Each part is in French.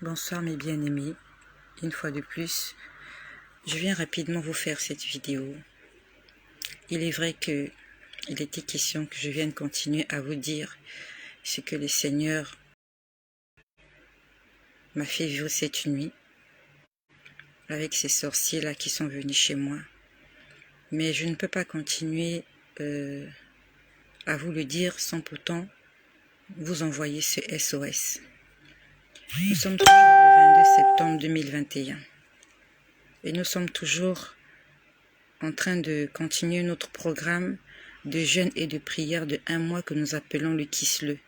Bonsoir mes bien-aimés, une fois de plus, je viens rapidement vous faire cette vidéo. Il est vrai que il était question que je vienne continuer à vous dire ce que le Seigneur m'a fait vivre cette nuit avec ces sorciers-là qui sont venus chez moi. Mais je ne peux pas continuer à vous le dire sans pourtant vous envoyer ce SOS. Nous sommes toujours le 22 septembre 2021 et nous sommes toujours en train de continuer notre programme de jeûne et de prière de 1 mois que nous appelons le Kislev,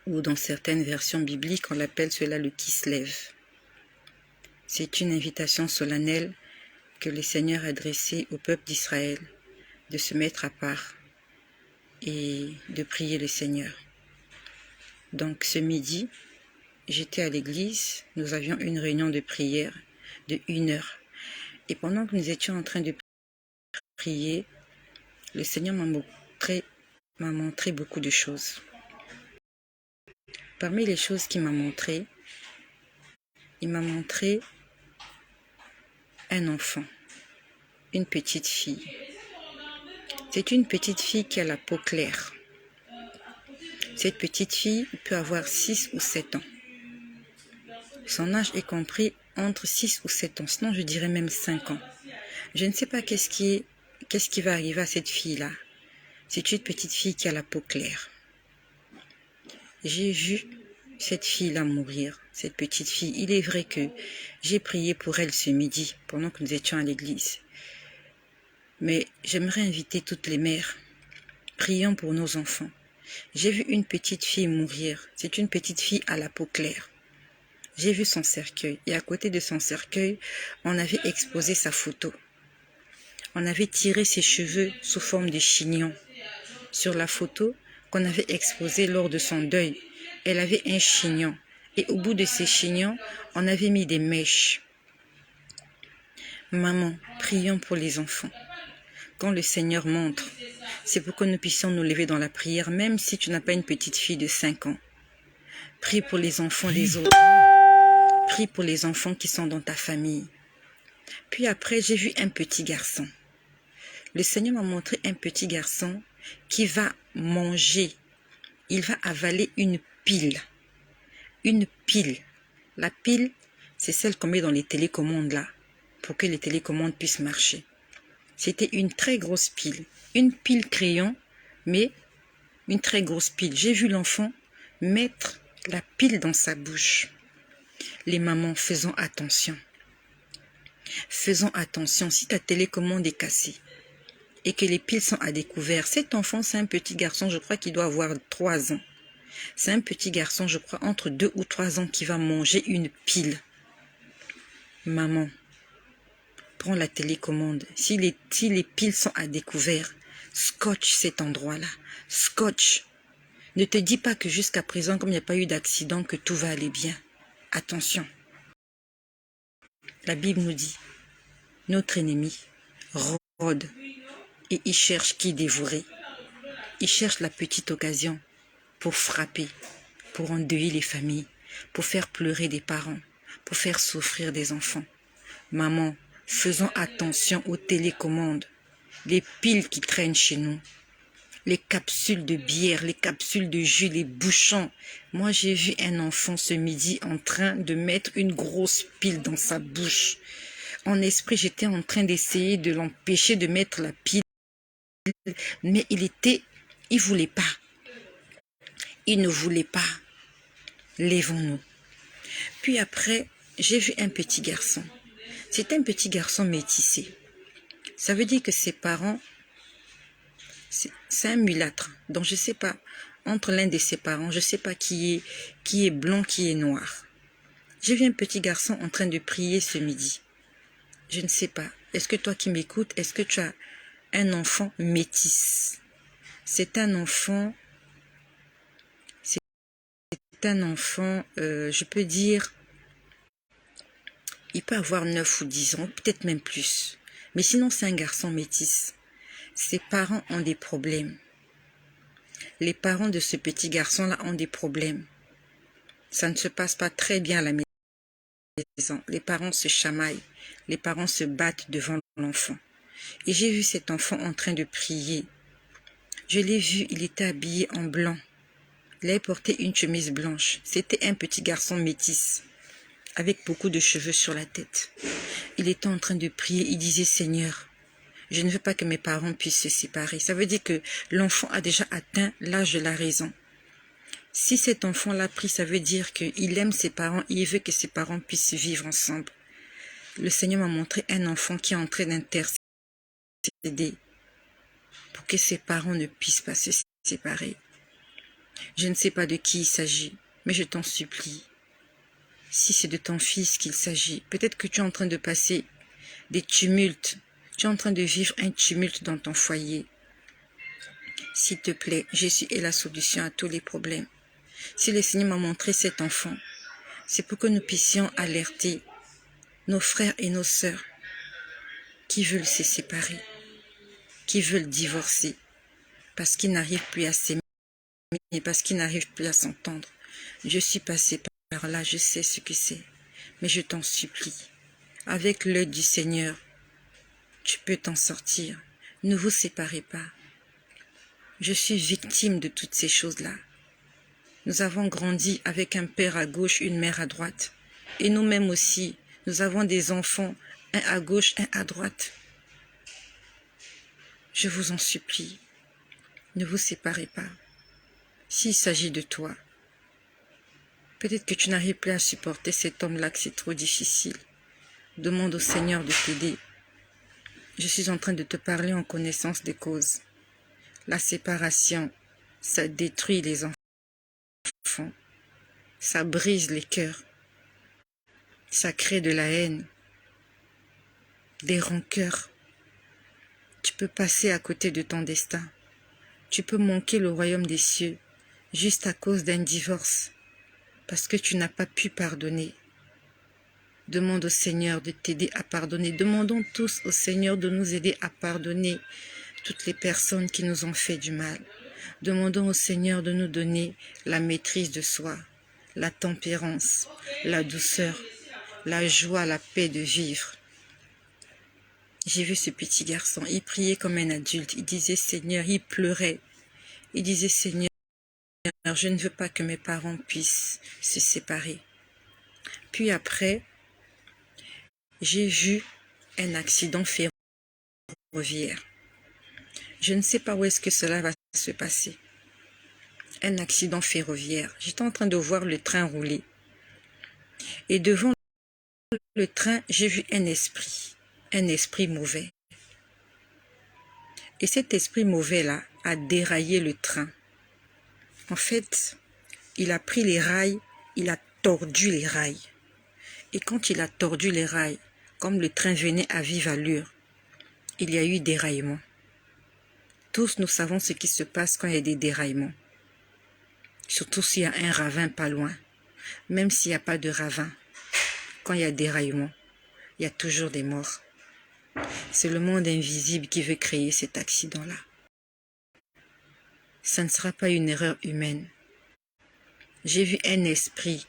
ou dans certaines versions bibliques on l'appelle cela le Kislev. C'est une invitation solennelle que le Seigneur a adressée au peuple d'Israël de se mettre à part et de prier le Seigneur. Donc ce midi, j'étais à l'église, nous avions une réunion de prière de 1 heure. Et pendant que nous étions en train de prier, le Seigneur m'a montré beaucoup de choses. Parmi les choses qu'il m'a montré, il m'a montré un enfant, une petite fille. C'est une petite fille qui a la peau claire. Cette petite fille peut avoir 6 ou 7 ans. Son âge est compris entre 6 ou 7 ans, sinon je dirais même 5 ans. Je ne sais pas qu'est-ce qui va arriver à cette fille-là. C'est une petite fille qui a la peau claire. J'ai vu cette fille-là mourir, cette petite fille. Il est vrai que j'ai prié pour elle ce midi, pendant que nous étions à l'église. Mais j'aimerais inviter toutes les mères. Prions pour nos enfants. J'ai vu une petite fille mourir. C'est une petite fille à la peau claire. J'ai vu son cercueil. Et à côté de son cercueil, on avait exposé sa photo. On avait tiré ses cheveux sous forme de chignon. Sur la photo qu'on avait exposée lors de son deuil, elle avait un chignon. Et au bout de ces chignons, on avait mis des mèches. Maman, prions pour les enfants. Quand le Seigneur montre, c'est pour que nous puissions nous lever dans la prière, même si tu n'as pas une petite fille de 5 ans. Prie pour les enfants des autres. Prie pour les enfants qui sont dans ta famille. Puis après, j'ai vu un petit garçon. Le Seigneur m'a montré un petit garçon qui va manger. Il va avaler une pile. Une pile. La pile, c'est celle qu'on met dans les télécommandes là, pour que les télécommandes puissent marcher. C'était une très grosse pile. Une pile crayon, mais une très grosse pile. J'ai vu l'enfant mettre la pile dans sa bouche. Les mamans, faisons attention. Faisons attention. Si ta télécommande est cassée et que les piles sont à découvert, cet enfant, c'est un petit garçon, je crois qu'il doit avoir 3 ans. C'est un petit garçon, je crois, entre 2 ou 3 ans qui va manger une pile. Maman, prends la télécommande. Si les piles sont à découvert, scotch cet endroit-là. Scotch. Ne te dis pas que jusqu'à présent, comme il n'y a pas eu d'accident, que tout va aller bien. Attention. La Bible nous dit, notre ennemi rôde et il cherche qui dévorer. Il cherche la petite occasion pour frapper, pour endeuiller les familles, pour faire pleurer des parents, pour faire souffrir des enfants. Maman, faisons attention aux télécommandes, les piles qui traînent chez nous, les capsules de bière, les capsules de jus, les bouchons. Moi, j'ai vu un enfant ce midi en train de mettre une grosse pile dans sa bouche. En esprit, j'étais en train d'essayer de l'empêcher de mettre la pile, mais il voulait pas. Il ne voulait pas. Lèvons-nous. Puis après, j'ai vu un petit garçon. C'est un petit garçon métissé. Ça veut dire que ses parents, c'est un mulâtre. Donc je ne sais pas, entre l'un de ses parents, je ne sais pas qui est blanc, qui est noir. J'ai vu un petit garçon en train de prier ce midi. Je ne sais pas. Est-ce que toi qui m'écoutes, est-ce que tu as un enfant métis? C'est un enfant, je peux dire, il peut avoir 9 ou 10 ans, peut-être même plus. Mais sinon, c'est un garçon métis. Ses parents ont des problèmes. Les parents de ce petit garçon-là ont des problèmes. Ça ne se passe pas très bien à la maison. Les parents se chamaillent, les parents se battent devant l'enfant. Et j'ai vu cet enfant en train de prier. Je l'ai vu, il était habillé en blanc. Il avait porté une chemise blanche. C'était un petit garçon métis, avec beaucoup de cheveux sur la tête. Il était en train de prier, il disait « Seigneur, je ne veux pas que mes parents puissent se séparer. » Ça veut dire que l'enfant a déjà atteint l'âge de la raison. Si cet enfant l'a pris, ça veut dire qu'il aime ses parents et il veut que ses parents puissent vivre ensemble. Le Seigneur m'a montré un enfant qui est en train d'intercéder pour que ses parents ne puissent pas se séparer. Je ne sais pas de qui il s'agit, mais je t'en supplie. Si c'est de ton fils qu'il s'agit, peut-être que tu es en train de passer des tumultes, tu es en train de vivre un tumulte dans ton foyer. S'il te plaît, Jésus est la solution à tous les problèmes. Si le Seigneur m'a montré cet enfant, c'est pour que nous puissions alerter nos frères et nos sœurs qui veulent se séparer, qui veulent divorcer, parce qu'ils n'arrivent plus à s'aimer, parce qu'ils n'arrivent plus à s'entendre. Je suis passée par là, je sais ce que c'est, mais je t'en supplie, avec l'aide du Seigneur, tu peux t'en sortir. Ne vous séparez pas. Je suis victime de toutes ces choses-là. Nous avons grandi avec un père à gauche, une mère à droite. Et nous-mêmes aussi, nous avons des enfants, un à gauche, un à droite. Je vous en supplie, ne vous séparez pas. S'il s'agit de toi, peut-être que tu n'arrives plus à supporter cet homme-là, que c'est trop difficile. Demande au Seigneur de t'aider. Je suis en train de te parler en connaissance de cause. La séparation, ça détruit les enfants. Ça brise les cœurs. Ça crée de la haine, des rancœurs. Tu peux passer à côté de ton destin. Tu peux manquer le royaume des cieux juste à cause d'un divorce, parce que tu n'as pas pu pardonner. Demande au Seigneur de t'aider à pardonner. Demandons tous au Seigneur de nous aider à pardonner toutes les personnes qui nous ont fait du mal. Demandons au Seigneur de nous donner la maîtrise de soi, la tempérance, la douceur, la joie, la paix de vivre. J'ai vu ce petit garçon, il priait comme un adulte. Il disait Seigneur, il pleurait. Il disait Seigneur, je ne veux pas que mes parents puissent se séparer. Puis après, j'ai vu un accident ferroviaire. Je ne sais pas où est-ce que cela va se passer. Un accident ferroviaire. J'étais en train de voir le train rouler. Et devant le train, j'ai vu un esprit mauvais. Et cet esprit mauvais-là a déraillé le train. En fait, il a pris les rails, il a tordu les rails. Et quand il a tordu les rails, comme le train venait à vive allure, il y a eu déraillement. Tous nous savons ce qui se passe quand il y a des déraillements. Surtout s'il y a un ravin pas loin. Même s'il n'y a pas de ravin, quand il y a déraillement, il y a toujours des morts. C'est le monde invisible qui veut créer cet accident-là. Ça ne sera pas une erreur humaine. J'ai vu un esprit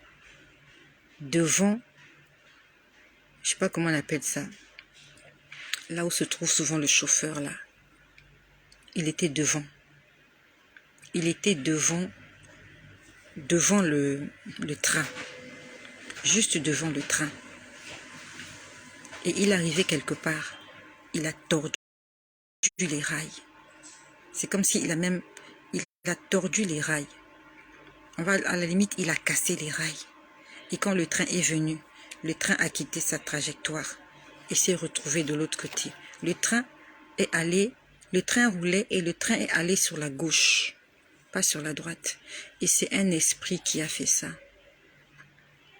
devant, je ne sais pas comment on appelle ça, là où se trouve souvent le chauffeur là. Il était devant. Il était devant le train. Juste devant le train. Et il arrivait quelque part. Il a tordu les rails. C'est comme s'il a tordu les rails. À la limite, il a cassé les rails. Et quand le train est venu, le train a quitté sa trajectoire et s'est retrouvé de l'autre côté. Le train roulait et le train est allé sur la gauche, pas sur la droite. Et c'est un esprit qui a fait ça.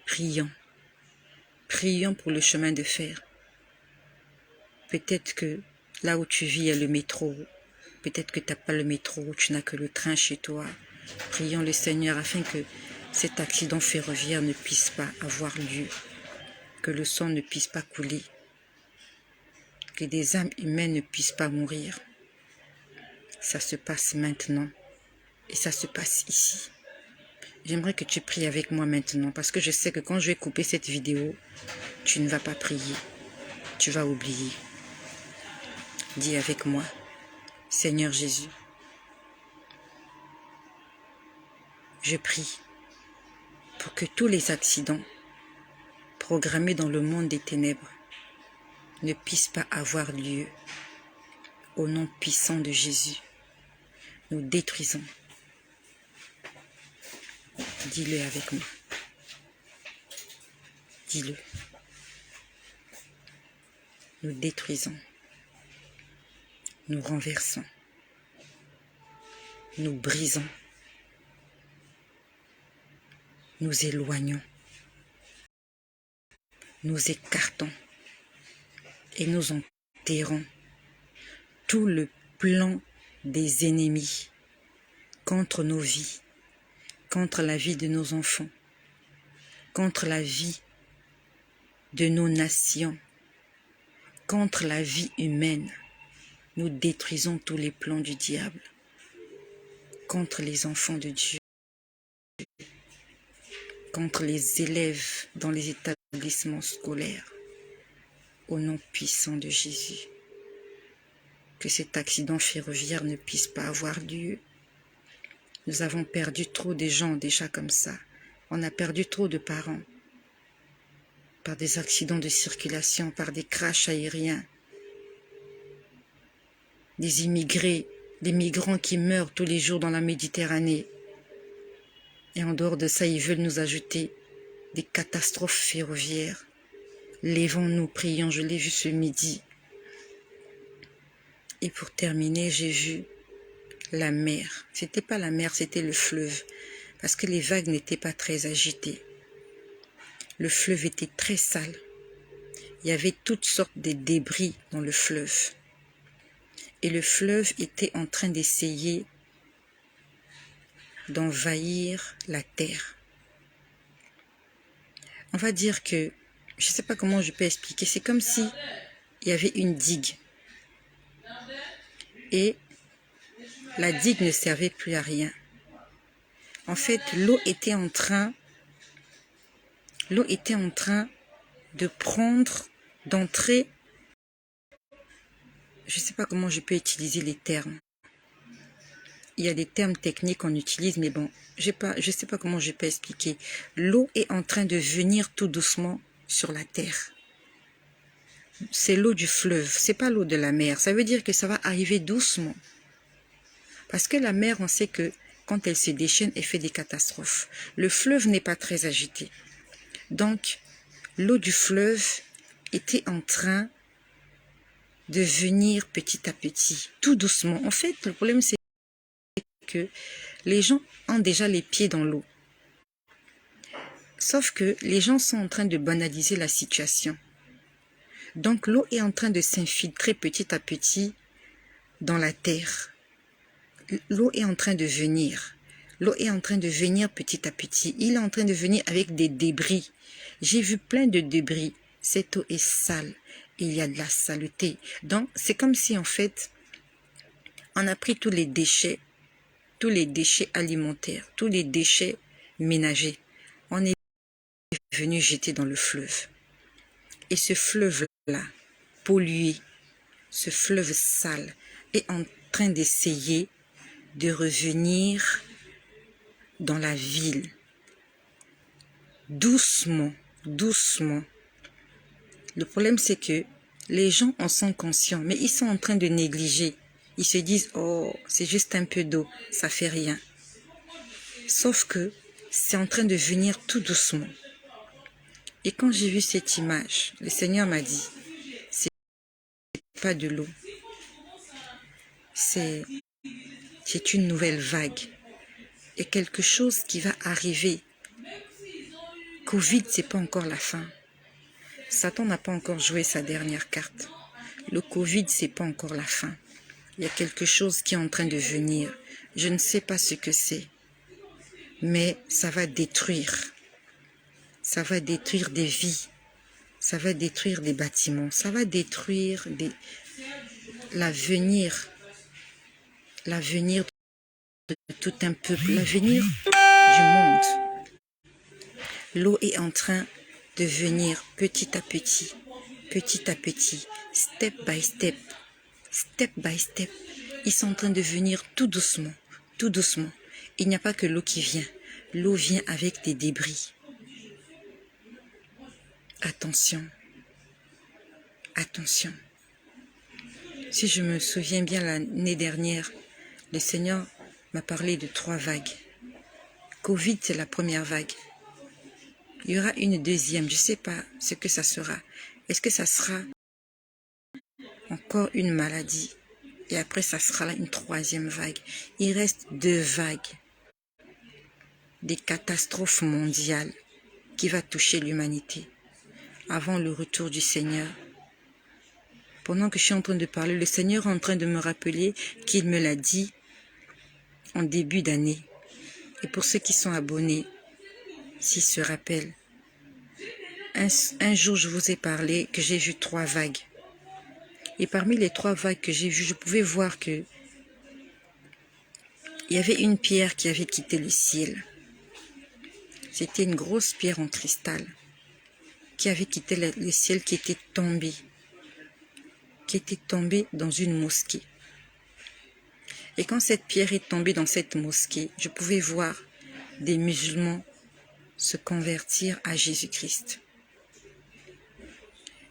Prions. Prions pour le chemin de fer. Peut-être que là où tu vis, il y a le métro. Peut-être que tu n'as pas le métro, tu n'as que le train chez toi. Prions le Seigneur afin que cet accident ferroviaire ne puisse pas avoir lieu. Que le sang ne puisse pas couler. Que des âmes humaines ne puissent pas mourir. Ça se passe maintenant. Et ça se passe ici. J'aimerais que tu pries avec moi maintenant parce que je sais que quand je vais couper cette vidéo, tu ne vas pas prier. Tu vas oublier. Dis avec moi, Seigneur Jésus, je prie pour que tous les accidents programmés dans le monde des ténèbres ne puissent pas avoir lieu. Au nom puissant de Jésus, nous détruisons. Dis-le avec moi. Dis-le. Nous détruisons. Nous renversons. Nous brisons. Nous éloignons. Nous écartons. Et nous enterrons tout le plan des ennemis contre nos vies, contre la vie de nos enfants, contre la vie de nos nations, contre la vie humaine. Nous détruisons tous les plans du diable contre les enfants de Dieu, contre les élèves dans les établissements scolaires, au nom puissant de Jésus. Que cet accident ferroviaire ne puisse pas avoir lieu. Nous avons perdu trop de gens déjà comme ça. On a perdu trop de parents par des accidents de circulation, par des crashs aériens. Des immigrés, des migrants qui meurent tous les jours dans la Méditerranée. Et en dehors de ça, ils veulent nous ajouter des catastrophes ferroviaires. Lèvons-nous, prions, je l'ai vu ce midi. Et pour terminer, j'ai vu la mer. C'était pas la mer, c'était le fleuve. Parce que les vagues n'étaient pas très agitées. Le fleuve était très sale. Il y avait toutes sortes de débris dans le fleuve. Et le fleuve était en train d'essayer d'envahir la terre. On va dire que, je ne sais pas comment je peux expliquer, c'est comme si il y avait une digue. Et la digue ne servait plus à rien. En fait, l'eau était en train de prendre, d'entrer, je ne sais pas comment je peux utiliser les termes. Il y a des termes techniques qu'on utilise, mais bon, je ne sais pas comment je peux expliquer. L'eau est en train de venir tout doucement sur la terre. C'est l'eau du fleuve, c'est pas l'eau de la mer. Ça veut dire que ça va arriver doucement. Parce que la mer, on sait que quand elle se déchaîne, elle fait des catastrophes. Le fleuve n'est pas très agité. Donc, l'eau du fleuve était en train de venir petit à petit, tout doucement. En fait, le problème, c'est que les gens ont déjà les pieds dans l'eau. Sauf que les gens sont en train de banaliser la situation. Donc, l'eau est en train de s'infiltrer petit à petit dans la terre. L'eau est en train de venir. L'eau est en train de venir petit à petit. Il est en train de venir avec des débris. J'ai vu plein de débris. Cette eau est sale. Il y a de la saleté. Donc, c'est comme si, en fait, on a pris tous les déchets alimentaires, tous les déchets ménagers. On est venu jeter dans le fleuve. Et ce fleuve-là, pollué, ce fleuve sale, est en train d'essayer de revenir dans la ville. Doucement, doucement. Le problème, c'est que les gens en sont conscients, mais ils sont en train de négliger. Ils se disent, oh, c'est juste un peu d'eau, ça fait rien. Sauf que c'est en train de venir tout doucement. Et quand j'ai vu cette image, le Seigneur m'a dit, c'est pas de l'eau. C'est une nouvelle vague. Et quelque chose qui va arriver. Covid, c'est pas encore la fin. Satan n'a pas encore joué sa dernière carte. Le Covid, c'est pas encore la fin. Il y a quelque chose qui est en train de venir. Je ne sais pas ce que c'est. Mais ça va détruire. Ça va détruire des vies. Ça va détruire des bâtiments. Ça va détruire l'avenir de tout un peuple. L'avenir du monde. L'eau est en train de venir petit à petit, step by step, step by step. Ils sont en train de venir tout doucement, tout doucement. Il n'y a pas que l'eau qui vient. L'eau vient avec des débris. Attention, attention. Si je me souviens bien, l'année dernière, le Seigneur m'a parlé de 3 vagues. Covid, c'est la première vague. Il y aura une deuxième, je ne sais pas ce que ça sera. Est-ce que ça sera encore une maladie? Et après, ça sera une 3e vague. Il reste 2 vagues. Des catastrophes mondiales qui vont toucher l'humanité avant le retour du Seigneur. Pendant que je suis en train de parler, le Seigneur est en train de me rappeler qu'il me l'a dit en début d'année. Et pour ceux qui sont abonnés, s'ils se rappellent, un jour je vous ai parlé que j'ai vu 3 vagues. Et parmi les 3 vagues que j'ai vues, je pouvais voir que il y avait une pierre qui avait quitté le ciel. C'était une grosse pierre en cristal qui avait quitté le ciel, qui était tombée dans une mosquée. Et quand cette pierre est tombée dans cette mosquée, je pouvais voir des musulmans se convertir à Jésus-Christ.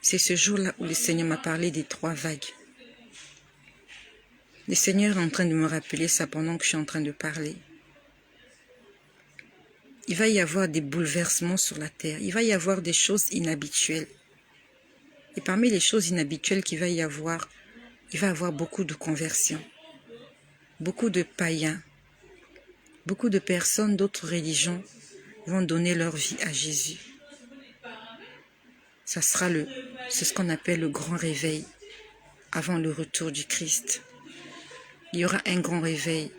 C'est ce jour-là où le Seigneur m'a parlé des 3 vagues. Le Seigneur est en train de me rappeler ça pendant que je suis en train de parler. Il va y avoir des bouleversements sur la terre. Il va y avoir des choses inhabituelles. Et parmi les choses inhabituelles qu'il va y avoir, il va y avoir beaucoup de conversions. Beaucoup de païens. Beaucoup de personnes d'autres religions vont donner leur vie à Jésus. Ça sera c'est ce qu'on appelle le grand réveil avant le retour du Christ. Il y aura un grand réveil.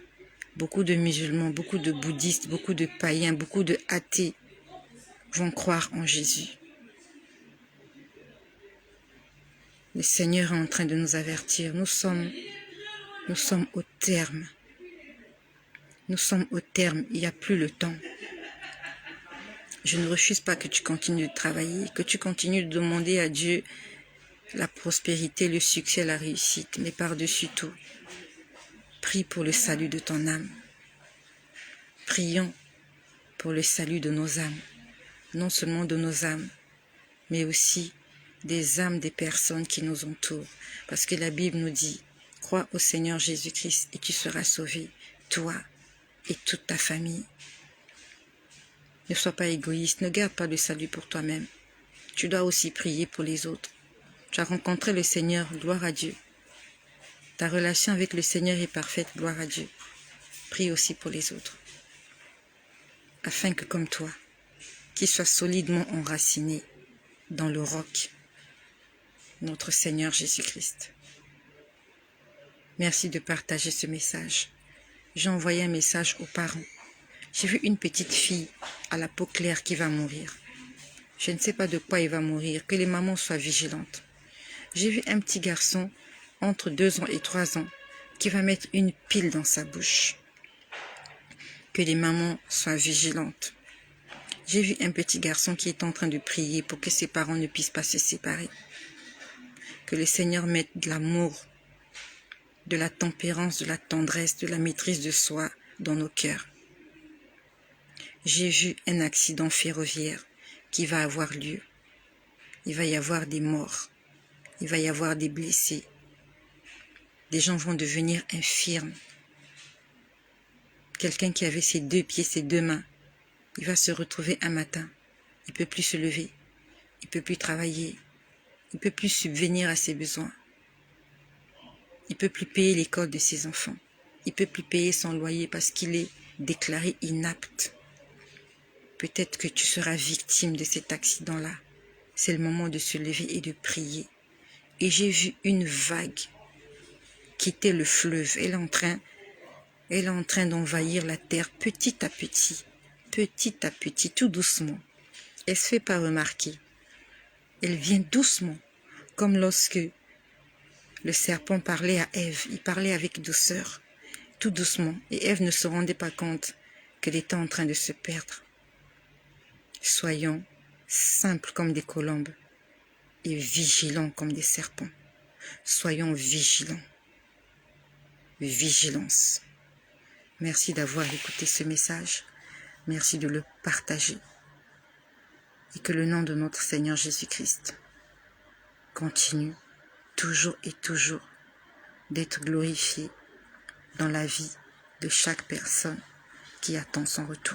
Beaucoup de musulmans, beaucoup de bouddhistes, beaucoup de païens, beaucoup de athées vont croire en Jésus. Le Seigneur est en train de nous avertir. Nous sommes au terme. Nous sommes au terme. Il n'y a plus le temps. Je ne refuse pas que tu continues de travailler, que tu continues de demander à Dieu la prospérité, le succès, la réussite. Mais par-dessus tout, prie pour le salut de ton âme. Prions pour le salut de nos âmes. Non seulement de nos âmes, mais aussi des âmes des personnes qui nous entourent. Parce que la Bible nous dit, crois au Seigneur Jésus-Christ et tu seras sauvé, toi et toute ta famille. Ne sois pas égoïste, ne garde pas le salut pour toi-même. Tu dois aussi prier pour les autres. Tu as rencontré le Seigneur, gloire à Dieu. Ta relation avec le Seigneur est parfaite, gloire à Dieu. Prie aussi pour les autres. Afin que comme toi, qu'ils soient solidement enracinés dans le roc, notre Seigneur Jésus-Christ. Merci de partager ce message. J'ai envoyé un message aux parents. J'ai vu une petite fille à la peau claire qui va mourir. Je ne sais pas de quoi il va mourir, que les mamans soient vigilantes. J'ai vu un petit garçon entre 2 ans et 3 ans qui va mettre une pile dans sa bouche. Que les mamans soient vigilantes. J'ai vu un petit garçon qui est en train de prier pour que ses parents ne puissent pas se séparer. Que le Seigneur mette de l'amour, de la tempérance, de la tendresse, de la maîtrise de soi dans nos cœurs. J'ai vu un accident ferroviaire qui va avoir lieu. Il va y avoir des morts. Il va y avoir des blessés. Des gens vont devenir infirmes. Quelqu'un qui avait ses 2 pieds, ses 2 mains, il va se retrouver un matin. Il ne peut plus se lever. Il ne peut plus travailler. Il ne peut plus subvenir à ses besoins. Il ne peut plus payer l'école de ses enfants. Il ne peut plus payer son loyer parce qu'il est déclaré inapte. Peut-être que tu seras victime de cet accident-là. C'est le moment de se lever et de prier. Et j'ai vu une vague quitter le fleuve. Elle est en train d'envahir la terre petit à petit, tout doucement. Elle ne se fait pas remarquer. Elle vient doucement, comme lorsque le serpent parlait à Ève. Il parlait avec douceur, tout doucement. Et Ève ne se rendait pas compte qu'elle est en train de se perdre. Soyons simples comme des colombes et vigilants comme des serpents. Soyons vigilants. Vigilance. Merci d'avoir écouté ce message. Merci de le partager. Et que le nom de notre Seigneur Jésus-Christ continue toujours et toujours d'être glorifié dans la vie de chaque personne qui attend son retour.